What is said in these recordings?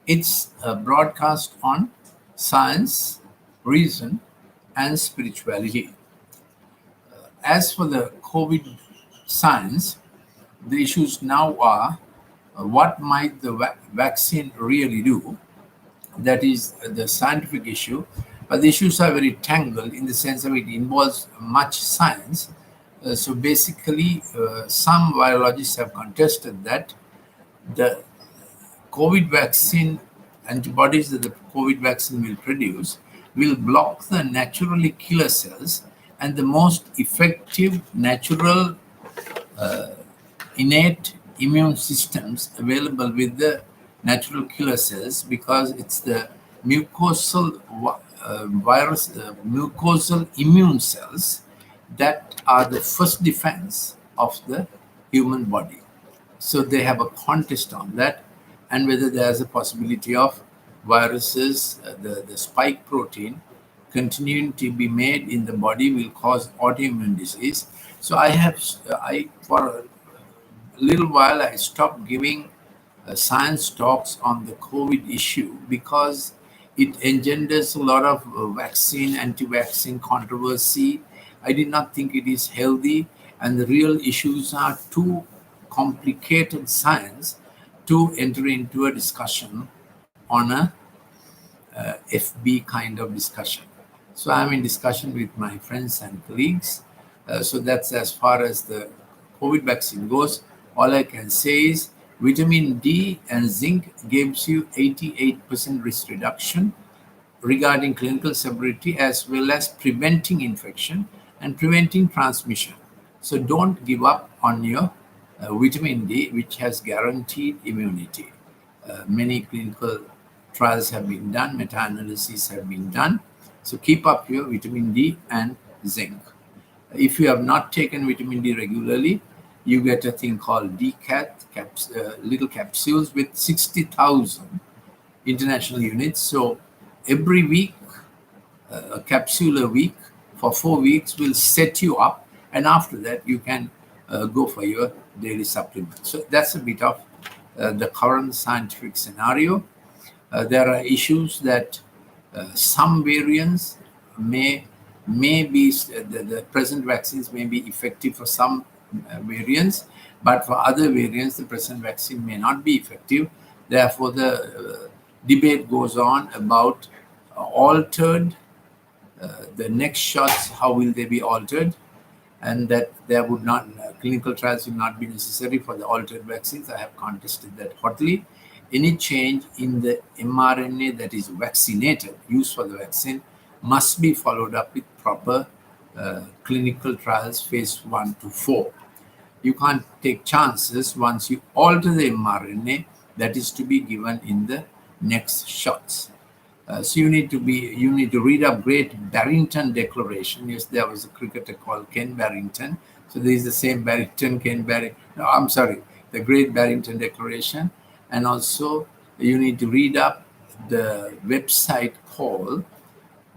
It's a broadcast on science, reason, and spirituality. As for the COVID science, the issues now are what might the vaccine really do? That is the scientific issue. But the issues are very tangled in the sense that it involves much science. So basically, some virologists have contested that the COVID vaccine antibodies that the COVID vaccine will produce will block the naturally killer cells and the most effective natural innate immune systems available with the natural killer cells because it's the mucosal mucosal immune cells that are the first defense of the human body. So they have a contest on that, and whether there's a possibility of viruses, the spike protein, continuing to be made in the body will cause autoimmune disease. So I for a little while I stopped giving science talks on the COVID issue because it engenders a lot of vaccine, anti-vaccine controversy. I did not think it is healthy, and the real issues are too complicated science to enter into a discussion on a FB kind of discussion. So I'm in discussion with my friends and colleagues. So that's as far as the COVID vaccine goes. All I can say is vitamin D and zinc gives you 88% risk reduction regarding clinical severity as well as preventing infection and preventing transmission. So don't give up on your vitamin D, which has guaranteed immunity. Many clinical trials have been done, meta-analyses have been done. So keep up your vitamin D and zinc. If you have not taken vitamin D regularly, you get a thing called DCAT, little capsules with 60,000 international units. So every week, a capsule a week for 4 weeks will set you up. And after that, you can go for your daily supplement. So that's a bit of the current scientific scenario. There are issues that some variants may be, the present vaccines may be effective for some variants, but for other variants, the present vaccine may not be effective. Therefore, the debate goes on about altered, the next shots, how will they be altered, and that there would not, clinical trials will not be necessary for the altered vaccines. I have contested that hotly. Any change in the mRNA that is vaccinated, used for the vaccine, must be followed up with proper clinical trials, phase 1 to 4. You can't take chances once you alter the mRNA that is to be given in the next shots. So you need to read up Great Barrington Declaration. Yes, there was a cricketer called Ken Barrington. So there is the same Barrington, Ken Barrington. No, I'm sorry, the Great Barrington Declaration. And also you need to read up the website called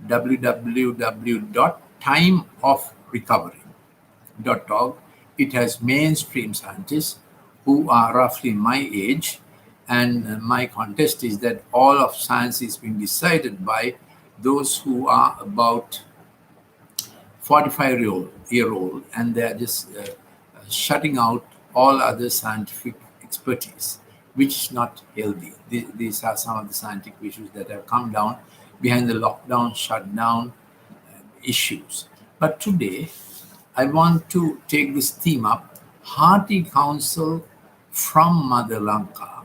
www.timeofrecovery.org. It has mainstream scientists who are roughly my age, and my contest is that all of science is being decided by those who are about 45-year-old, and they're just shutting out all other scientific expertise, which is not healthy. These are some of the scientific issues that have come down behind the lockdown, shutdown issues. But today, I want to take this theme up, hearty counsel from Mother Lanka.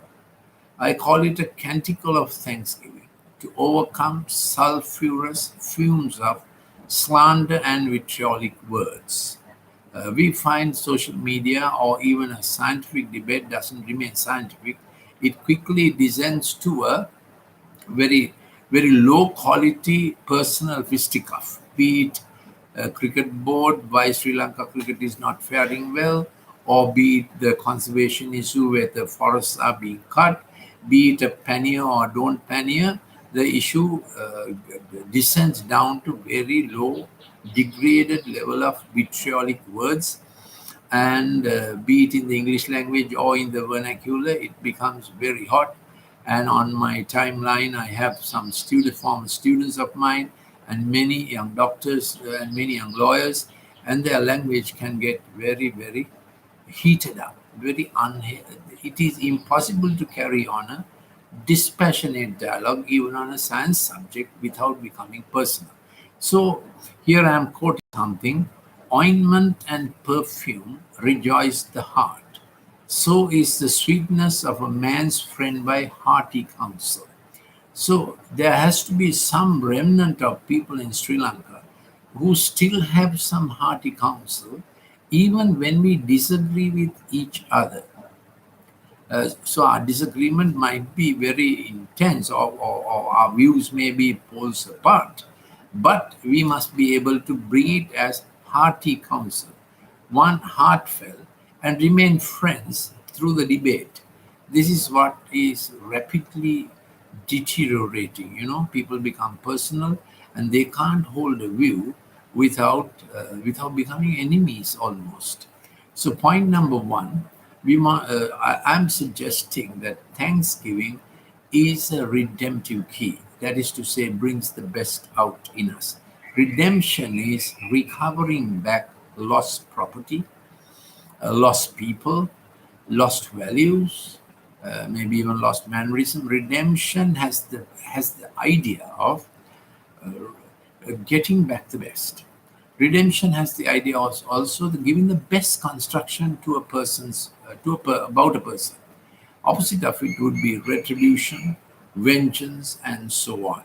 I call it a canticle of thanksgiving to overcome sulfurous fumes of slander and vitriolic words. We find social media or even a scientific debate doesn't remain scientific. It quickly descends to a very, very low quality personal fisticuff, be it a cricket board, why Sri Lanka cricket is not faring well, or be it the conservation issue where the forests are being cut, be it a pannier or don't pannier, the issue descends down to very low, degraded level of vitriolic words. And be it in the English language or in the vernacular, it becomes very hot. And on my timeline, I have some former students of mine, and many young doctors and many young lawyers, and their language can get very, very heated up, it is impossible to carry on a dispassionate dialogue, even on a science subject, without becoming personal. So here I am quoting something: ointment and perfume rejoice the heart. So is the sweetness of a man's friend by hearty counsel. So there has to be some remnant of people in Sri Lanka who still have some hearty counsel, even when we disagree with each other. So our disagreement might be very intense, or our views may be poles apart, but we must be able to bring it as hearty counsel, one heartfelt, and remain friends through the debate. This is what is rapidly deteriorating. People become personal, and they can't hold a view without becoming enemies almost. So, point number one, I'm suggesting that Thanksgiving is a redemptive key. That is to say, brings the best out in us. Redemption is recovering back lost property, lost people, lost values, maybe even lost mannerism. Redemption has the idea of getting back the best. Redemption has the idea of also giving the best construction to a person's about a person. Opposite of it would be retribution, vengeance, and so on.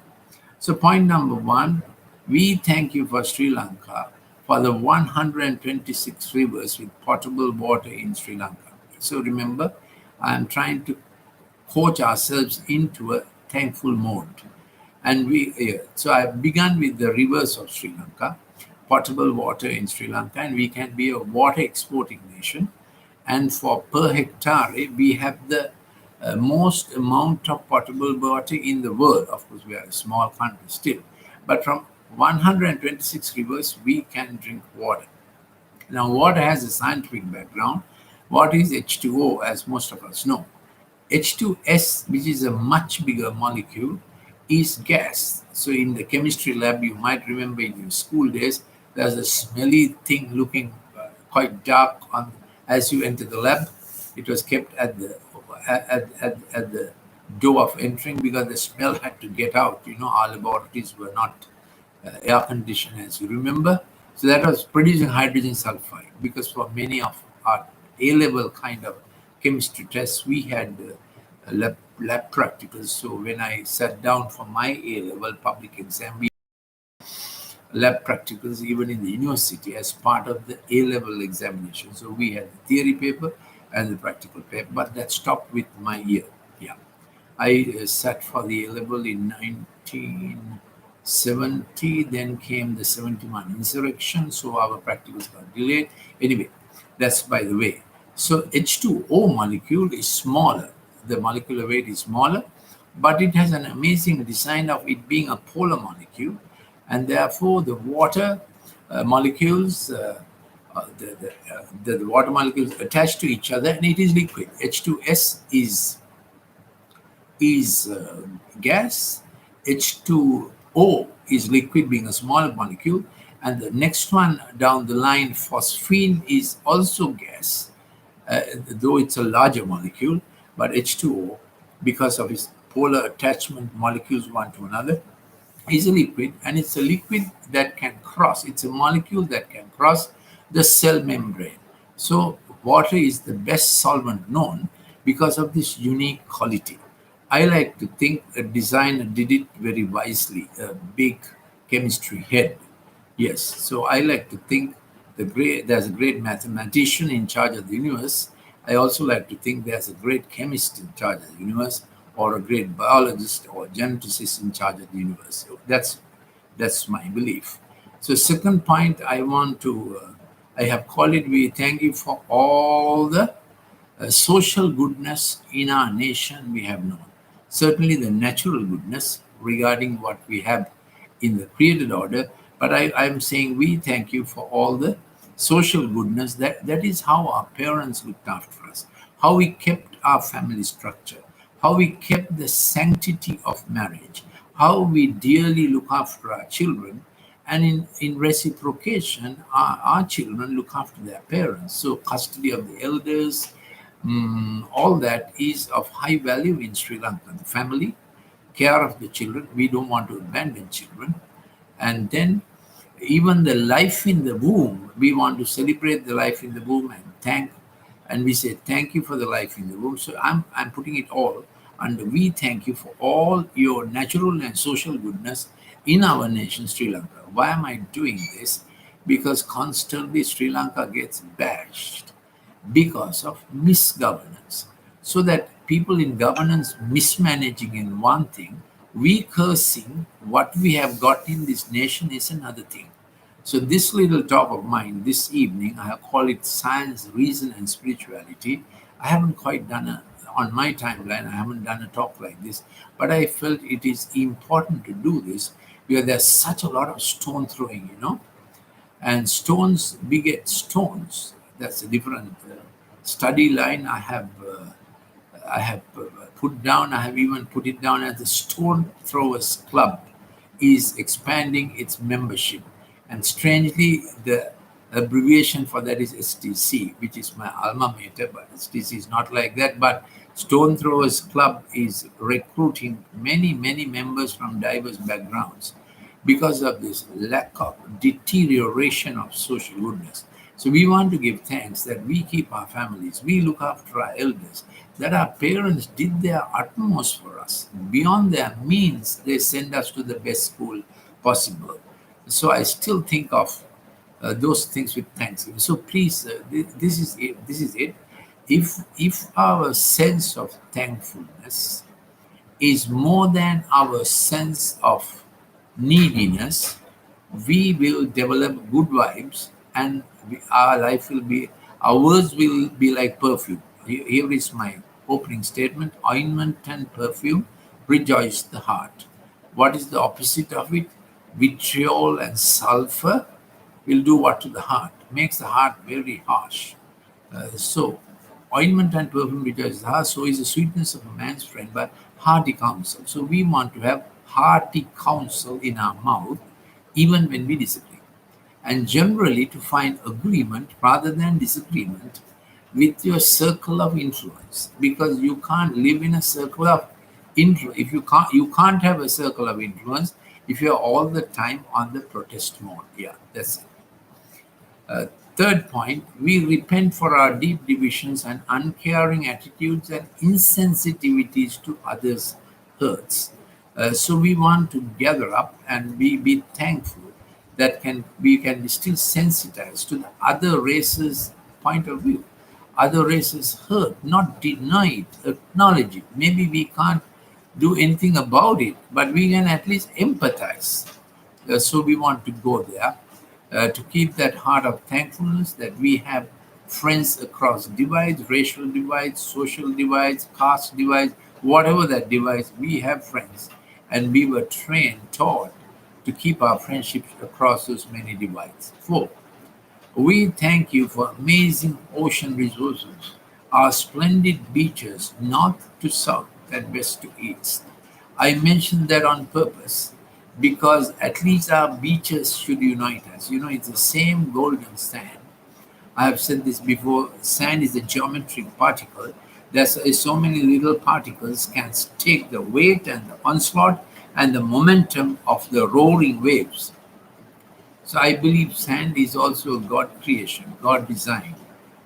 So, point number one, we thank you for Sri Lanka for the 126 rivers with potable water in Sri Lanka. So, remember, I am trying to coach ourselves into a thankful mode. And so I've begun with the rivers of Sri Lanka, potable water in Sri Lanka, and we can be a water exporting nation. And for per hectare, we have the most amount of potable water in the world. Of course, we are a small country still, but from 126 rivers, we can drink water. Now, water has a scientific background. What is H2O, as most of us know? H2S, which is a much bigger molecule, is gas. So, in the chemistry lab, you might remember in your school days, there's a smelly thing looking quite dark as you enter the lab. It was kept at the door of entering because the smell had to get out. Our laboratories were not air conditioned, as you remember. So that was producing hydrogen sulfide, because for many of our A-level kind of chemistry tests, we had lab practicals. So when I sat down for my A-level public exam, we lab practicals even in the university as part of the A-level examination. So we had the theory paper and the practical paper, but that stopped with my year. Yeah. I sat for the A-level in 1970, then came the 71 insurrection, so our practicals got delayed. Anyway, that's by the way. So H2O molecule is smaller. The molecular weight is smaller, but it has an amazing design of it being a polar molecule, and therefore the water molecules, the water molecules attach to each other, and it is liquid. H2S is gas, H2O is liquid, being a smaller molecule, and the next one down the line, phosphine, is also gas, though it's a larger molecule, but H2O, because of its polar attachment molecules one to another, is a liquid, and it's a liquid that can cross, it's a molecule that can cross the cell membrane. So water is the best solvent known because of this unique quality. I like to think a designer did it very wisely, a big chemistry head. Yes, so I like to think there's a great mathematician in charge of the universe. I also like to think there's a great chemist in charge of the universe, or a great biologist or geneticist in charge of the universe. So that's my belief. So second point, I have called it, we thank you for all the social goodness in our nation we have known. Certainly the natural goodness regarding what we have in the created order, but I'm saying we thank you for all the social goodness. That is how our parents looked after us, how we kept our family structure, how we kept the sanctity of marriage, how we dearly look after our children, and in reciprocation, our children look after their parents. So, custody of the elders, all that is of high value in Sri Lanka. The family, care of the children, we don't want to abandon children. And then even the life in the womb, we want to celebrate the life in the womb and thank, and we say thank you for the life in the womb. So I'm putting it all under we thank you for all your natural and social goodness in our nation, Sri Lanka. Why am I doing this? Because constantly Sri Lanka gets bashed because of misgovernance. So that people in governance mismanaging in one thing, we cursing what we have got in this nation is another thing. So this little talk of mine this evening, I have called it Science, Reason and Spirituality. I haven't quite done on my timeline, I haven't done a talk like this, but I felt it is important to do this because there's such a lot of stone throwing, and stones beget stones. That's a different study line I have put down. I have even put it down as the Stone Throwers Club is expanding its membership. And strangely, the abbreviation for that is STC, which is my alma mater, but STC is not like that. But Stone Throwers Club is recruiting many, many members from diverse backgrounds because of this lack of deterioration of social goodness. So we want to give thanks that we keep our families, we look after our elders, that our parents did their utmost for us. Beyond their means, they send us to the best school possible. So I still think of those things with thanksgiving. So please, this is it. This is it. If our sense of thankfulness is more than our sense of neediness, we will develop good vibes, and our life will be, our words will be like perfume. Here is my opening statement: ointment and perfume rejoice the heart. What is the opposite of it? Vitriol and sulfur will do what to the heart? Makes the heart very harsh. So, ointment and perfume rejoices the heart, so is the sweetness of a man's friend, but hearty counsel. So, we want to have hearty counsel in our mouth even when we disagree. And generally, to find agreement rather than disagreement with your circle of influence, because you can't live in a circle of influence. If you can't have a circle of influence if you're all the time on the protest mode. Yeah, that's it. Third point, we repent for our deep divisions and uncaring attitudes and insensitivities to others' hurts. So we want to gather up and be thankful that we can be still sensitized to the other race's point of view, other races hurt, not deny it, acknowledge it. Maybe we can't do anything about it, but we can at least empathize. So we want to go there to keep that heart of thankfulness that we have friends across divides, racial divides, social divides, caste divides, whatever that divides, we have friends. And we were trained, taught to keep our friendships across those many divides. Four, we thank you for amazing ocean resources, our splendid beaches, north to south and west to east. I mentioned that on purpose because at least our beaches should unite us. It's the same golden sand. I have said this before, sand is a geometric particle. There's so many little particles can take the weight and the onslaught and the momentum of the roaring waves. So I believe sand is also a God creation, God design,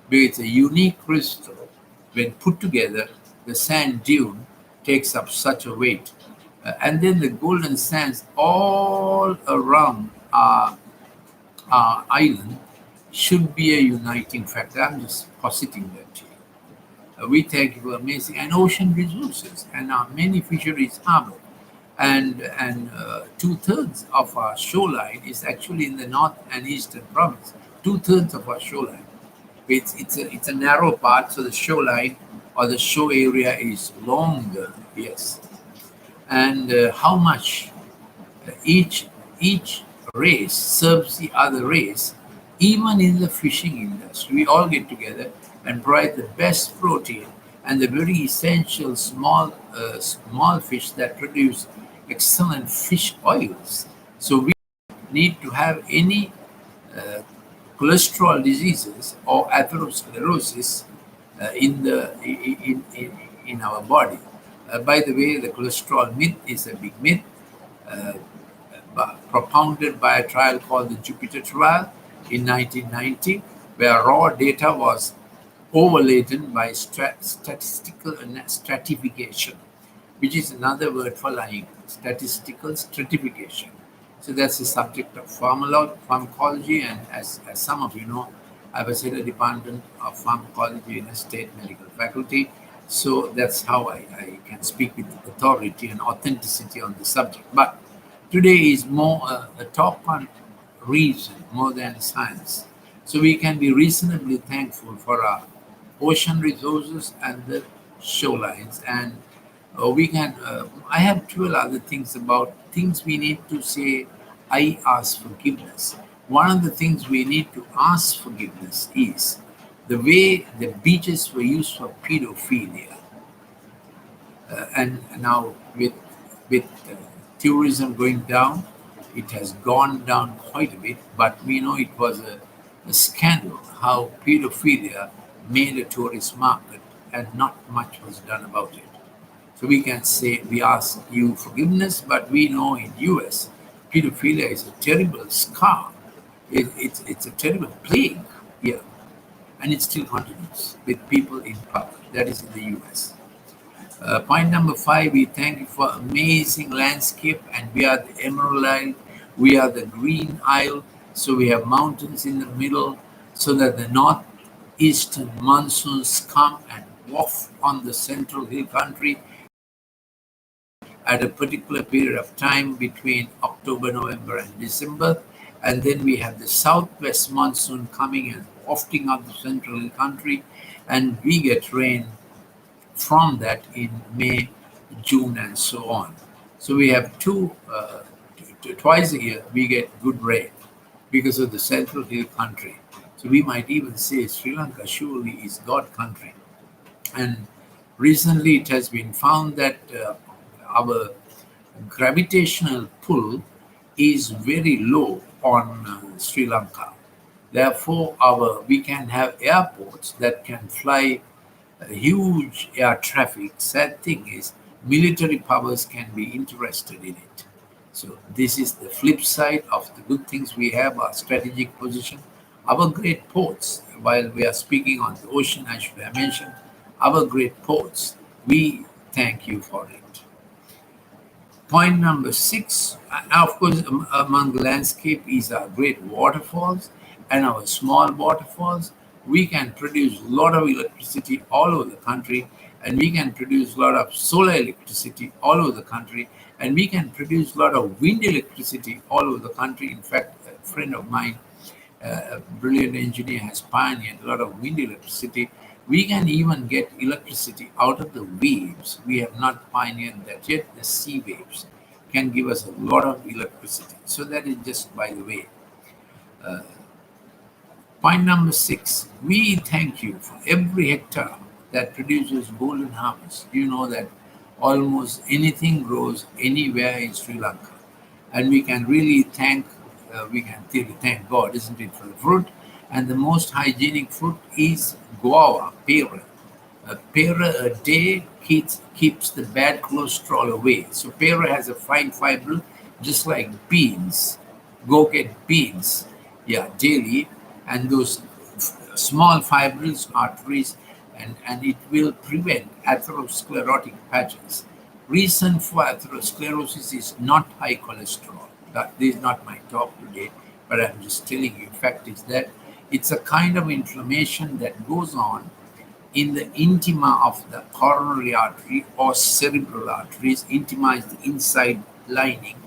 but it's a unique crystal. When put together, the sand dune takes up such a weight. And then the golden sands all around our island should be a uniting factor. I'm just positing that to you. We thank you for amazing and ocean resources and our many fisheries harbor. And 2/3 of our shoreline is actually in the north and eastern province. 2/3 of our shoreline. It's a narrow part, so the shoreline or the shore area is longer. Yes, and how much each race serves the other race, even in the fishing industry. We all get together and provide the best protein and the very essential small fish that produce excellent fish oils. So we need to have any cholesterol diseases or atherosclerosis in our body. By the way, the cholesterol myth is a big myth propounded by a trial called the Jupiter trial in 1990, where raw data was overladen by statistical stratification, which is another word for lying, statistical stratification. So that's the subject of pharmacology, and as some of you know, I was in a department of pharmacology in a state medical faculty. So that's how I can speak with authority and authenticity on the subject. But today is more a talk on reason more than science. So we can be reasonably thankful for our ocean resources and the shorelines. And we can, I have 12 other things about things we need to say, I ask forgiveness. One of the things we need to ask forgiveness is the way the beaches were used for pedophilia. And now with tourism going down, it has gone down quite a bit, but we know it was a scandal how pedophilia made a tourist market and not much was done about it. So we can say we ask you forgiveness, but we know in US, pedophilia is a terrible scar. It's a terrible plague here, and it still continues with people in power. That is in the US. Point number 5, we thank you for amazing landscape, and we are the Emerald Isle, we are the Green Isle, so we have mountains in the middle, so that the northeastern monsoons come and waft on the central hill country at a particular period of time between October, November, and December. And then we have the southwest monsoon coming and wafting up the central hill country, and we get rain from that in May, June, and so on. So we have twice a year we get good rain because of the central hill country. So we might even say Sri Lanka surely is God country. And recently it has been found that our gravitational pull is very low on Sri Lanka. Therefore, we can have airports that can fly huge air traffic. Sad thing is, military powers can be interested in it. So this is the flip side of the good things we have, our strategic position, our great ports. While we are speaking on the ocean, I should have mentioned our great ports. We thank you for it. Point number 6, of course, among the landscape is our great waterfalls and our small waterfalls. We can produce a lot of electricity all over the country, and we can produce a lot of solar electricity all over the country, and we can produce a lot of wind electricity all over the country. In fact, a friend of mine, a brilliant engineer, has pioneered a lot of wind electricity. We can even get electricity out of the waves. We have not pioneered that yet. The sea waves can give us a lot of electricity. So that is just by the way. Point number 6, we thank you for every hectare that produces golden harvest. You know that almost anything grows anywhere in Sri Lanka. And we can really thank God, isn't it, for the fruit. And the most hygienic fruit is guava, pera. A pera a day keeps the bad cholesterol away. So pera has a fine fiber, just like beans. Go get beans, daily, and those small fibrous arteries, and it will prevent atherosclerotic patches. Reason for atherosclerosis is not high cholesterol. This is not my talk today, but I'm just telling you. Fact is that it's a kind of inflammation that goes on in the intima of the coronary artery or cerebral arteries. Intima is the inside lining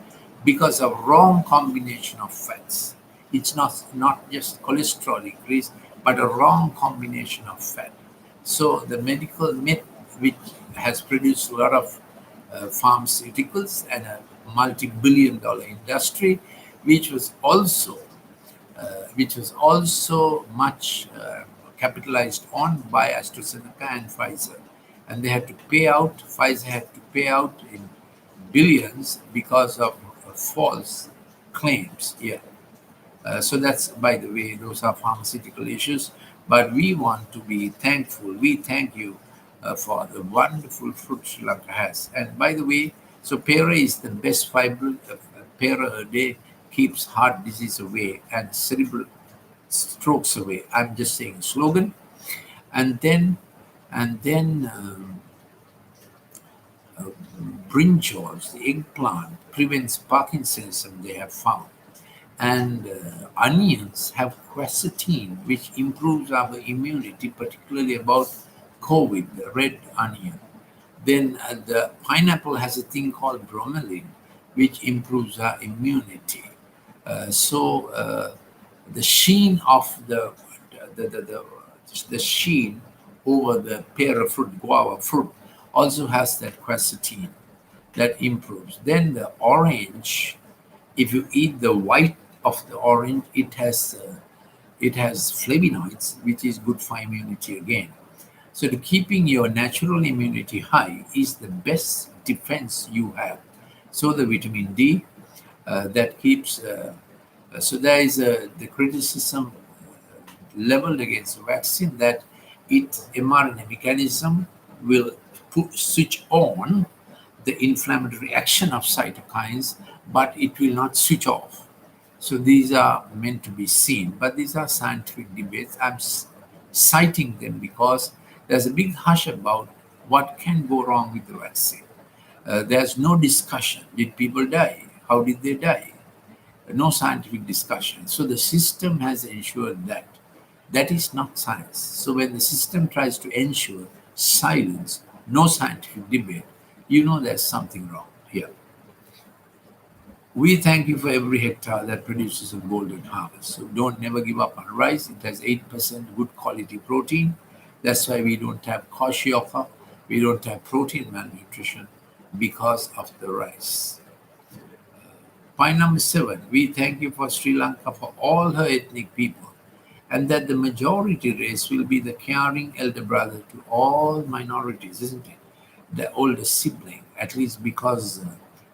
because of wrong combination of fats. It's not just cholesterol increase, but a wrong combination of fat. So the medical myth, which has produced a lot of pharmaceuticals and a multi-billion-dollar industry, which was also much capitalized on by AstraZeneca and Pfizer. and they had to pay out, Pfizer had to pay out in billions because of false claims. Yeah. So that's, by the way, those are pharmaceutical issues. But we want to be thankful. We thank you for the wonderful fruit Sri Lanka has. And by the way, so pera is the best fiber. Pera a day keeps heart disease away and cerebral strokes away. I'm just saying slogan. And then, and then uh, brinjals, the eggplant, prevents Parkinsonism. They have found. And onions have quercetin, which improves our immunity, particularly about COVID, the red onion. Then the pineapple has a thing called bromelain, which improves our immunity. So the sheen of the, the, the, the sheen over the pear fruit, guava fruit, also has that quercetin that improves. Then the orange, if you eat the white of the orange, it has flavonoids, which is good for immunity again. So to keeping your natural immunity high is the best defense you have. So the vitamin D that keeps. So there is the criticism leveled against the vaccine that its mRNA mechanism will switch on the inflammatory action of cytokines, but it will not switch off. So these are meant to be seen, but these are scientific debates. I'm citing them because there's a big hush about what can go wrong with the vaccine. There's no discussion. Did people die? How did they die? No scientific discussion. So the system has ensured that. That is not science. So when the system tries to ensure silence, no scientific debate, you know there's something wrong here. We thank you for every hectare that produces a golden harvest. So don't never give up on rice. It has 8% good quality protein. That's why we don't have kwashiorkor. We don't have protein malnutrition because of the rice. Point number 7, we thank you for Sri Lanka, for all her ethnic people, and that the majority race will be the caring elder brother to all minorities, isn't it? The older sibling, at least because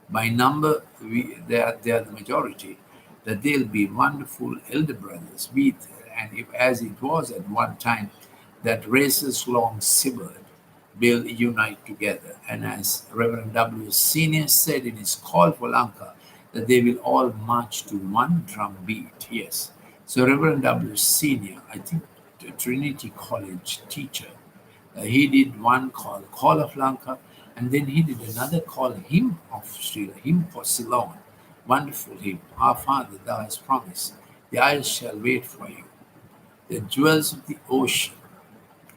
by number they are the majority, that they'll be wonderful elder brothers with, and if as it was at one time, that races long severed will unite together. And as Reverend W. Senior said in his call for Lanka, that they will all march to one drum beat. Yes. So Reverend W. Senior, I think the Trinity College teacher, he did one call, Call of Lanka, and then he did another call, Hymn of Sri Lanka, Hymn for Ceylon. Wonderful hymn. Our Father, thou hast promised, the isles shall wait for you. The jewels of the ocean.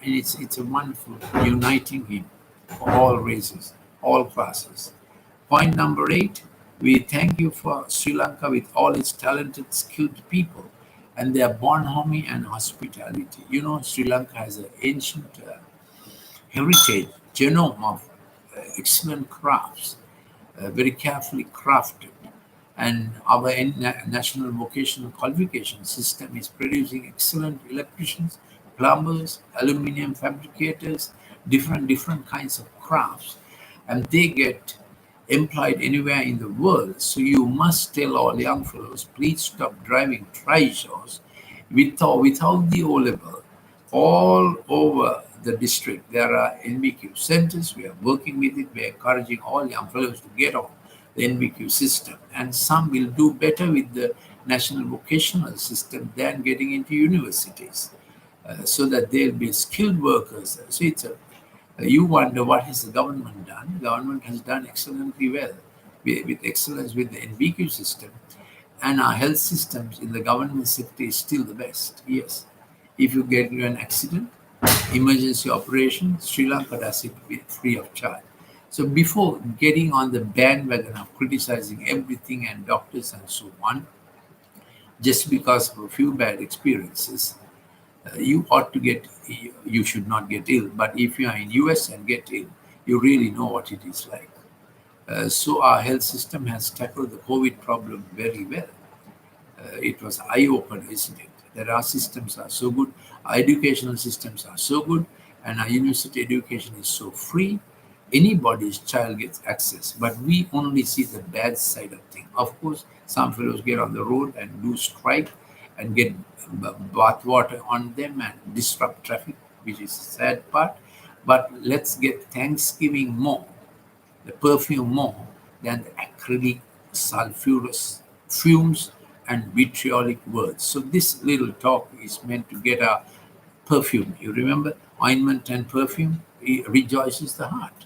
And it's a wonderful uniting hymn for all races, all classes. Point number 8, we thank you for Sri Lanka with all its talented, skilled people and their bonhomie and hospitality. You know, Sri Lanka has an ancient heritage, genome of excellent crafts, very carefully crafted. And our national vocational qualification system is producing excellent electricians, plumbers, aluminium fabricators, different kinds of crafts, and they get employed anywhere in the world. So you must tell all young fellows, please stop driving trishaws without the O level. All over the district, there are NBQ centers. We are working with it. We are encouraging all young fellows to get on the NBQ system. And some will do better with the national vocational system than getting into universities, so that they'll be skilled workers. So you wonder what has the government done. The government has done excellently well with excellence with the NBQ system, and our health systems in the government sector is still the best. Yes, if you get into an accident, emergency operation, Sri Lanka does it free of charge. So before getting on the bandwagon of criticizing everything and doctors and so on, just because of a few bad experiences, you ought to you should not get ill. But if you are in US and get ill, you really know what it is like. So our health system has tackled the COVID problem very well. It was eye-opener, isn't it? That our systems are so good, our educational systems are so good, and our university education is so free, anybody's child gets access. But we only see the bad side of things. Of course, some fellows get on the road and do strike and get bath water on them and disrupt traffic, which is a sad part. But let's get Thanksgiving more, the perfume more than the acrylic sulfurous fumes and vitriolic words. So this little talk is meant to get our perfume. You remember, ointment and perfume it rejoices the heart.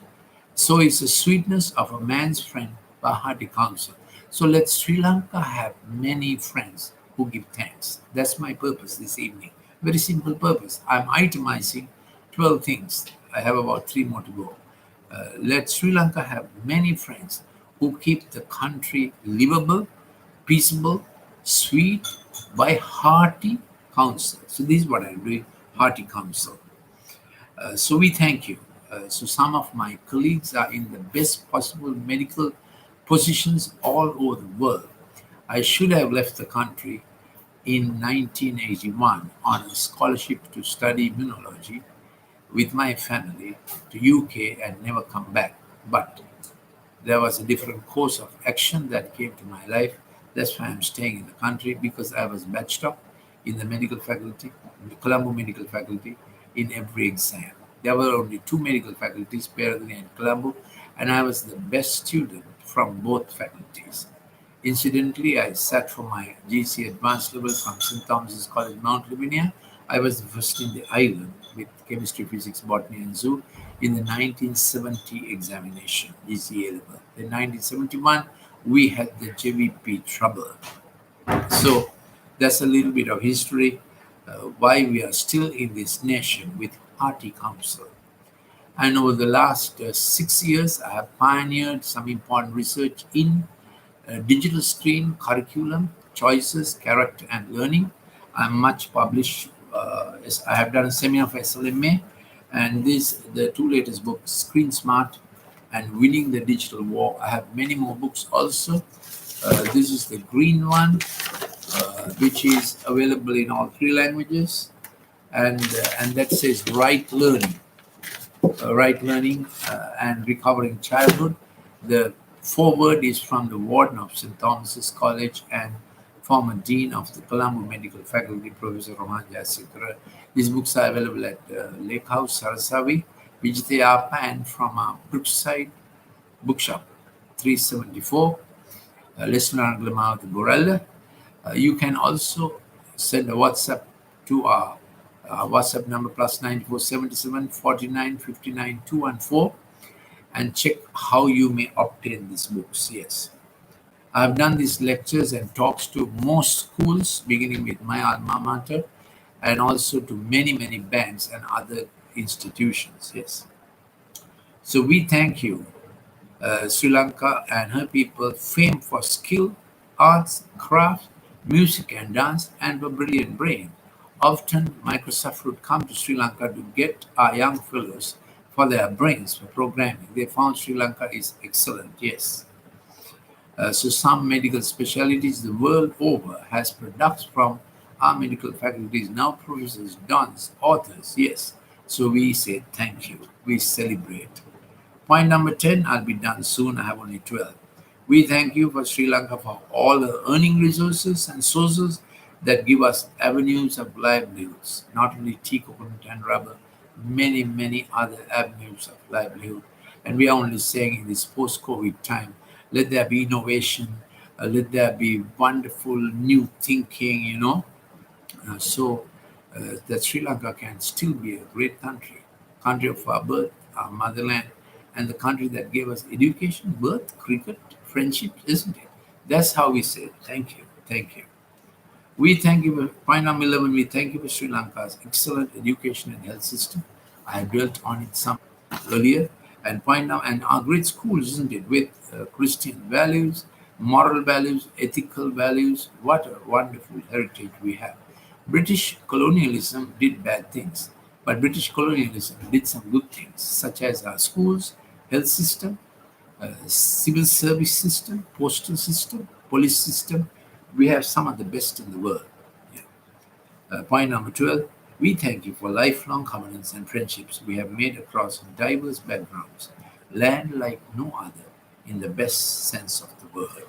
So is the sweetness of a man's friend by hearty counsel. So let Sri Lanka have many friends who give thanks. That's my purpose this evening. Very simple purpose. I'm itemizing 12 things. I have about 3 more to go. Let Sri Lanka have many friends who keep the country livable, peaceable, sweet by hearty counsel. So this is what I'm doing, hearty counsel. So we thank you. So some of my colleagues are in the best possible medical positions all over the world. I should have left the country in 1981 on a scholarship to study immunology with my family to UK and never come back. But there was a different course of action that came to my life. That's why I'm staying in the country, because I was batched up in the medical faculty, in the Colombo Medical Faculty, in every exam. There were only 2 medical faculties, Peradeniya and Colombo, and I was the best student from both faculties. Incidentally, I sat for my GC advanced level from St. Thomas's College, Mount Lavinia. I was the first in the island with chemistry, physics, botany, and zoo in the 1970 examination, GCA level. In 1971, we had the JVP trouble. So that's a little bit of history, why we are still in this nation with hearty counsel. And over the last 6 years, I have pioneered some important research in digital screen curriculum, choices, character, and learning. I'm much published. I have done a seminar for SLMA, and the 2 latest books, Screen Smart and Winning the Digital War. I have many more books also. This is the green one, which is available in all 3 languages, and that says Right Learning. Right Learning and Recovering Childhood. The foreword is from the warden of St. Thomas's College and former dean of the Colombo Medical Faculty, Professor Rohan Jayasekara. These books are available at Lake House, Sarasavi, Vijitayapa, and from Brookside Bookshop, 374, Listener Glamouth Borella. You can also send a WhatsApp to our WhatsApp number +94 77 49 59 214 and check how you may obtain these books. Yes, I've done these lectures and talks to most schools, beginning with my alma mater, and also to many banks and other institutions. Yes, so we thank you, Sri Lanka and her people, famed for skill, arts, craft, music and dance, and a brilliant brain. Often, Microsoft would come to Sri Lanka to get our young fellows for their brains for programming. They found Sri Lanka is excellent, yes. So some medical specialties the world over has products from our medical faculties, now professors, dons, authors, yes. So we say thank you. We celebrate. Point number 10, I'll be done soon. I have only 12. We thank you for Sri Lanka for all the earning resources and sources that give us avenues of livelihoods, not only tea, coconut, and rubber, many other avenues of livelihood. And we are only saying in this post-COVID time, let there be innovation, let there be wonderful new thinking, so that Sri Lanka can still be a great country of our birth, our motherland, and the country that gave us education, birth, cricket, friendship, isn't it? That's how we say thank you, thank you. We thank you for point number 11. We thank you for Sri Lanka's excellent education and health system. I have dwelt on it some earlier. And point now, and our great schools, isn't it, with Christian values, moral values, ethical values. What a wonderful heritage we have. British colonialism did bad things, but British colonialism did some good things, such as our schools, health system, civil service system, postal system, police system. We have some of the best in the world. Yeah. Point number 12. We thank you for lifelong covenants and friendships we have made across diverse backgrounds, land like no other, in the best sense of the word.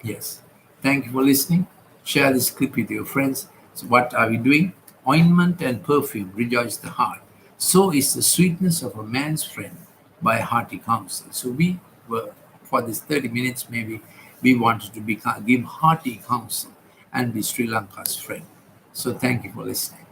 Yes. Thank you for listening. Share this clip with your friends. So, what are we doing? Ointment and perfume rejoice the heart. So is the sweetness of a man's friend by hearty counsel. So, we were, for this 30 minutes, maybe we wanted to give hearty counsel and be Sri Lanka's friend. So, thank you for listening.